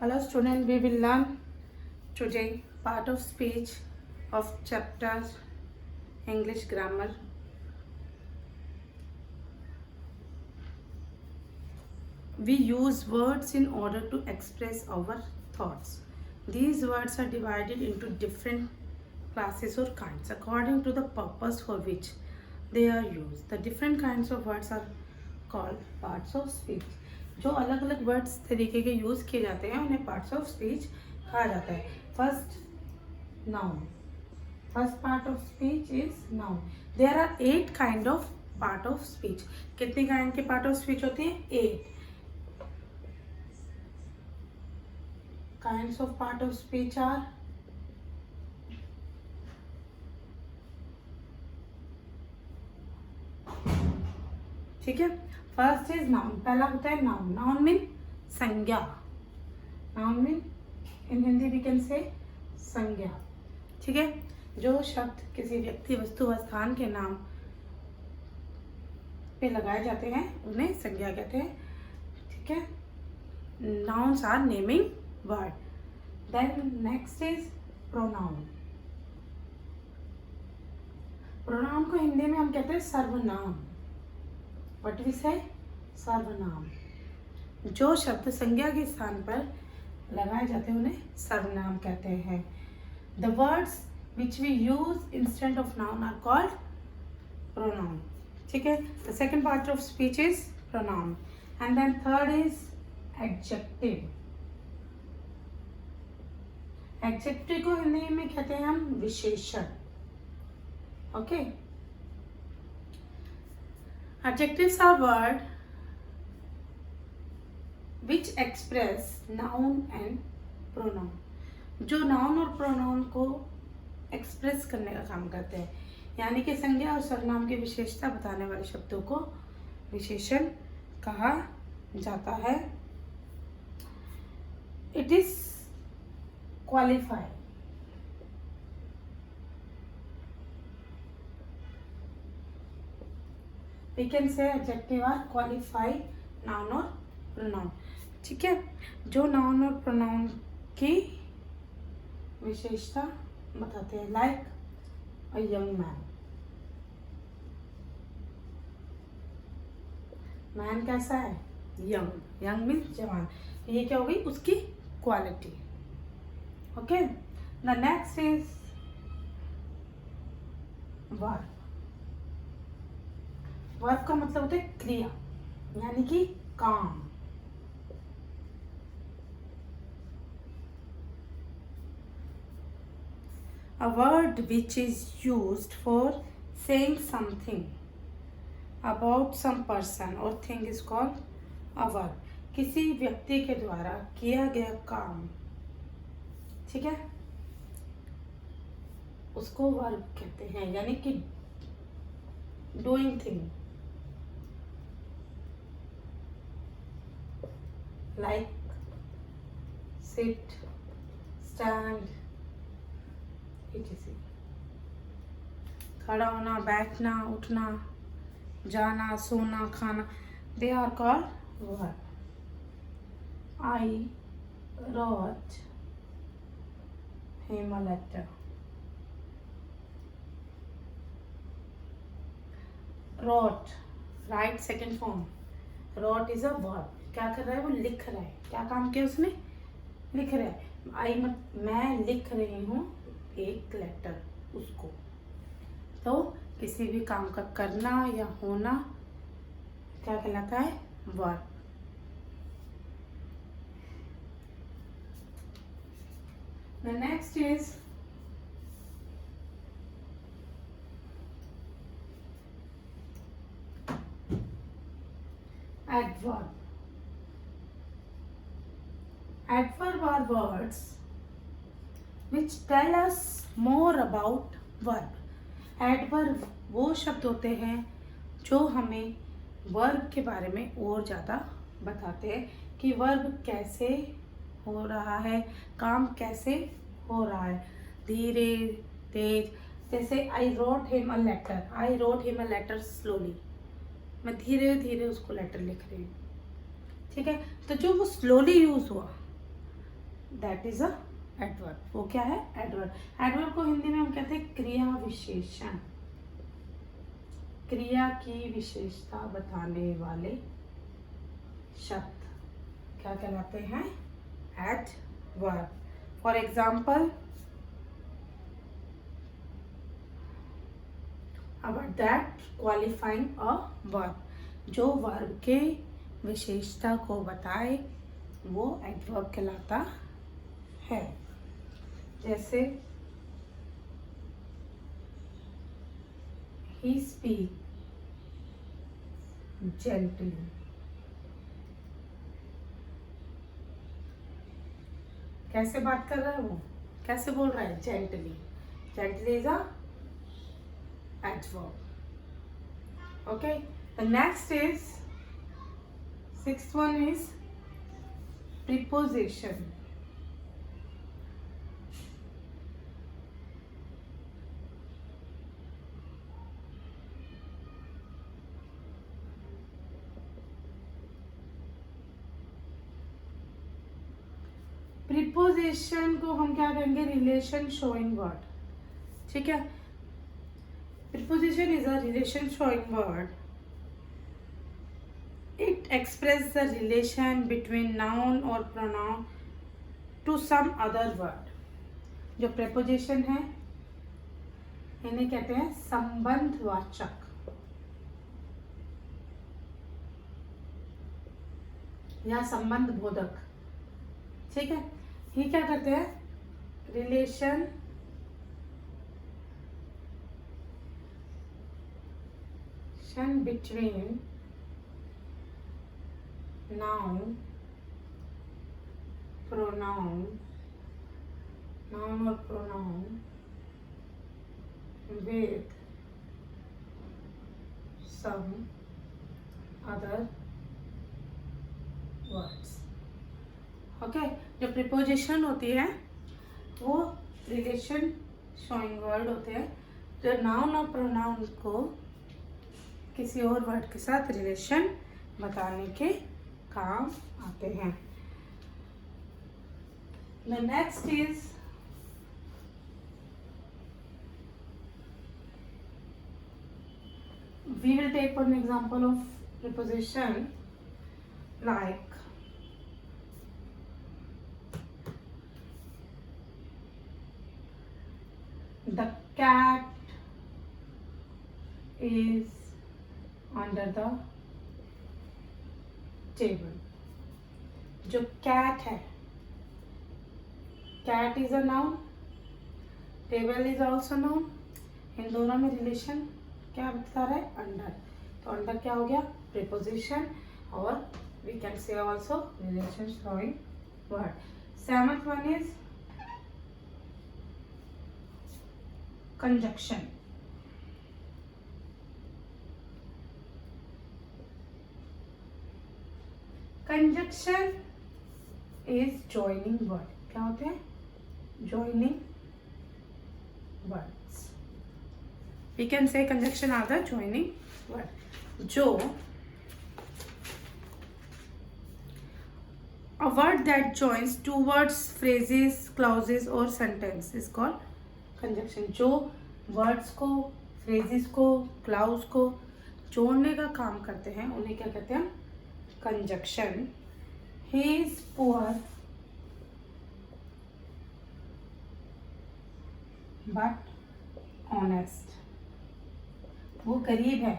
Hello student, we will learn today part of speech of chapter English grammar. We use words in order to express our thoughts. These words are divided into different classes or kinds according to the purpose for which they are used. The different kinds of words are called parts of speech. जो अलग अलग words तरीके के use किए जाते हैं उन्हें parts of speech कहा जाता है. First noun. First part of speech is noun. There are 8 kind of part of speech. कितने काइंड के पार्ट ऑफ स्पीच होते हैं? 8 kinds of part of speech are ठीक है. First is noun. पहला होता है नाउन. नाउन मीन संज्ञा. Noun mean in Hindi we can say संज्ञा. ठीक है. जो शब्द किसी व्यक्ति वस्तु व स्थान के नाम पे लगाए जाते हैं उन्हें संज्ञा कहते हैं. ठीक है. Nouns are naming word. Then next is pronoun. Pronoun को हिंदी में हम कहते हैं सर्वनाम. What we say? सर्वनाम. जो शब्द संज्ञा के स्थान पर लगाए जाते हैं उन्हें सर्वनाम कहते हैं. The words which we use instead of noun are called pronoun. ठीक है. The second part of speech is pronoun. And then third is adjective. Adjective को हिंदी में कहते हैं हम विशेषण. Okay. Adjectives are word which express noun and pronoun. जो noun और प्रोनाउन को एक्सप्रेस करने का काम करते हैं. यानी कि संज्ञा और सर्वनाम की विशेषता बताने वाले शब्दों को विशेषण कहा जाता है. It is qualify. We can say adjective are qualify noun और pronoun. ठीक है. जो noun और pronoun की विशेषता बताते हैं. like a young man. man कैसा है? young. young means जवान. ये क्या होगी? उसकी quality. Okay. The next is verb. verb का मतलब होता है क्रिया यानी कि काम. A word which is used for saying something about some person or thing is called a verb. किसी व्यक्ति के द्वारा किया गया काम, ठीक है, उसको वर्ब कहते हैं. यानी कि doing thing. Like sit, stand, etc. खड़ा होना, बैठना, उठना, जाना, सोना, खाना, they are called verb. I wrote him a letter. wrote, write second form. wrote is a verb. क्या कर रहा है? वो लिख रहा है. क्या काम किया उसने? लिख रहा है. मैं लिख रही हूँ एक लेटर उसको. तो किसी भी काम का करना या होना क्या कहलाता है? Verb. The next is adverb. Adverb are words which tell us more about verb. Adverb वो शब्द होते हैं जो हमें वर्ब के बारे में और ज़्यादा बताते हैं कि वर्ब कैसे हो रहा है, काम कैसे हो रहा है. धीरे, तेज. जैसे I wrote him a letter. I wrote him a letter slowly. मैं धीरे धीरे उसको लेटर लिख रही हूँ. ठीक है. तो जो वो स्लोली यूज हुआ दैट इज अ एडवर्ब. वो क्या है? एडवर्ब. एडवर्ब को हिंदी में हम कहते हैं क्रिया विशेषण. क्रिया की विशेषता बताने वाले शब्द क्या कहलाते हैं? Adverb. For example, about that qualifying a verb. जो वर्ब के विशेषता को बताए वो एडवर्ब कहलाता है. जैसे he speak gently. कैसे बात कर रहा है वो? कैसे बोल रहा है? Gently. Gently is a adverb. Okay, the next is, sixth one is preposition. Preposition को हम क्या कहेंगे? Relation showing word. ठीक है. Preposition is a relation showing word. It express the relation between noun और pronoun to some other word. जो preposition है इन्हें कहते हैं संबंधवाचक या संबंध बोधक. ठीक है. ये क्या करते हैं? Relation between noun, pronoun, noun और pronoun with some other words. Okay. जो प्रीपोजिशन होती है वो रिलेशन शोइंग वर्ड होते हैं जो नाउन और प्रोनाउन को किसी और वर्ड के साथ रिलेशन बताने के काम आते हैं. The next is we will take one example of preposition like the cat is under the table. जो cat है, cat is a noun, table is also noun. इन दोनों में रिलेशन क्या बता रहा है? अंडर. तो अंडर क्या हो गया? प्रीपोजिशन. और we can say also relation showing word. Seventh one is conjunction. Conjunction is joining word. क्या होते हैं? Joining words. We can say conjunction are the joining word. जो a word that joins two words, phrases, clauses or sentence is called conjunction. जो words को, phrases को, clause को जोड़ने का काम करते हैं उन्हें क्या कहते हैं? conjunction. He is poor but honest. वो गरीब है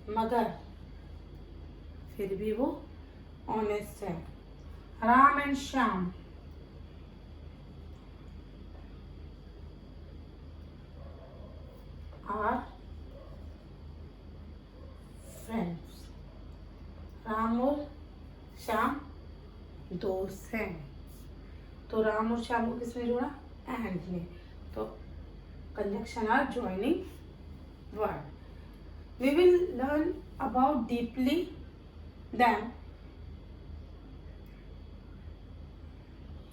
मगर फिर भी वो ऑनेस्ट है. Ram and Shyam are friends. Ram और श्याम दोस्त हैं. तो राम और श्याम को किसने जोड़ा? एंड ने. तो conjunction are joining word. We will learn about deeply them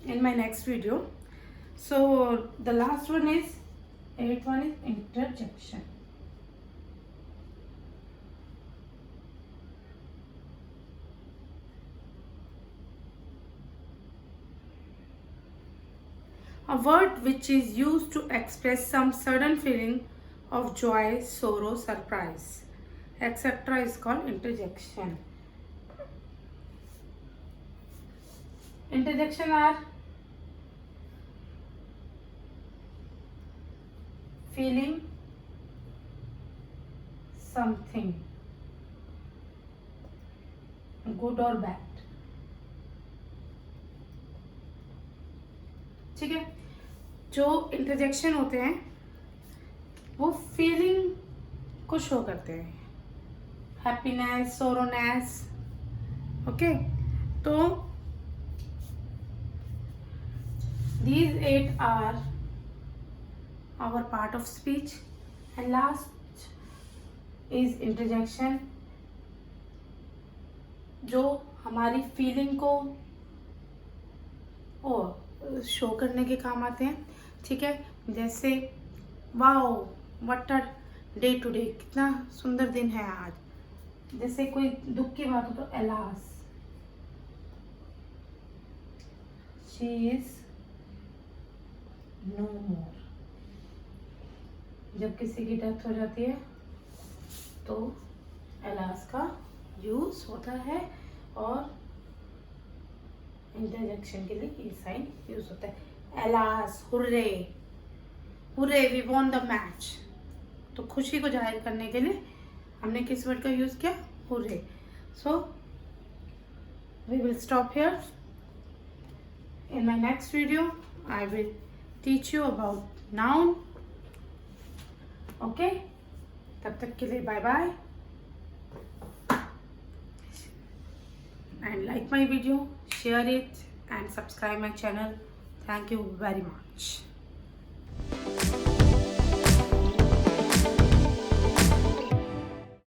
in my next video. So the last one is, eighth one is interjection. A word which is used to express some sudden feeling of joy, sorrow, surprise, etc. is called interjection. Interjection are feeling something good or bad. ठीक है, जो interjection होते हैं वो feeling को show करते हैं, happiness, सोरोनेस. Okay, तो these 8 are our part of speech, and last is interjection, जो हमारी फीलिंग को शो करने के काम आते हैं. ठीक है, जैसे wow what a day today, कितना सुंदर दिन है आज. जैसे कोई दुख की बात हो तो एलास, शी इज नो मोर. जब किसी की डेथ हो जाती है तो एलास का यूज होता है, और इंटरजेक्शन के लिए ये साइन यूज होता है. Alas, hurray, hurray we won the match. तो खुशी को जाहिर करने के लिए हमने किस वर्ड का यूज किया? Hurray. So we will stop here. In my next video, I will teach you about noun. Okay? तब तक के लिए bye bye. And like my video, share it and subscribe my channel. Thank you very much.